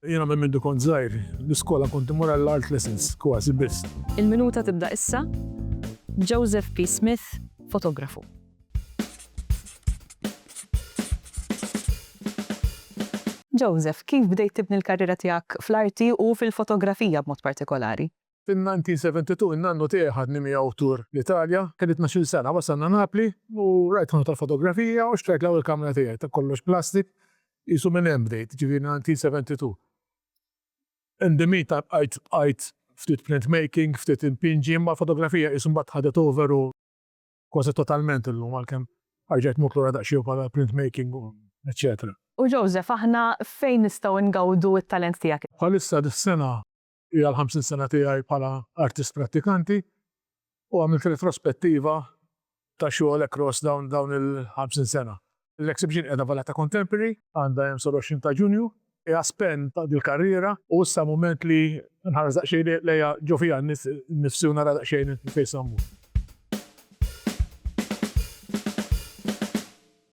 Jiena minn mindu kont żgħir, l-iskola kont imur għall-art lessons kważi biss. Il-minuta tibda issa. Joseph P. Smith, fotografu. Joseph, kif bdejt tibni l-karriera tiegħek fl-arti u fil-fotografija b'mod partikolari? Fin-1972 in-nannu tiegħi ħadni miegħu tur l-Italja, kelli 12 sena wasalna Napli u rajt ħanu tal-fotografija u xtrajt l-ewwel kamra tiegħi ta' kollox plastik qisu minn hemm bdejt, ġifieri 1972. In the meantime bqajt ftit printmaking, ftit impinġi, imma fotografija qisu mbagħad ħadet over u kważi totalment illum għalkemm ħarġet mut lura daqsxejn bħala printmaking u eċċetera. U Joseph, aħna fejn nistgħu ngawdu t-talent tiegħek? Bħalissa dis-sena hija l-50 sena tiegħi bħala artist prattikanti u għamilt retrospettiva ta' xogħol across dawn il-50 sena. L-exhibition qiegħda Valletta Contemporary għandha hemm sal 20 ta' Ġunju, hija spen ta' dil-karriera u issa mument li nħares daqsxejn lejha ġo fiha nnifsi u nara daqsxejn fejn se mmur.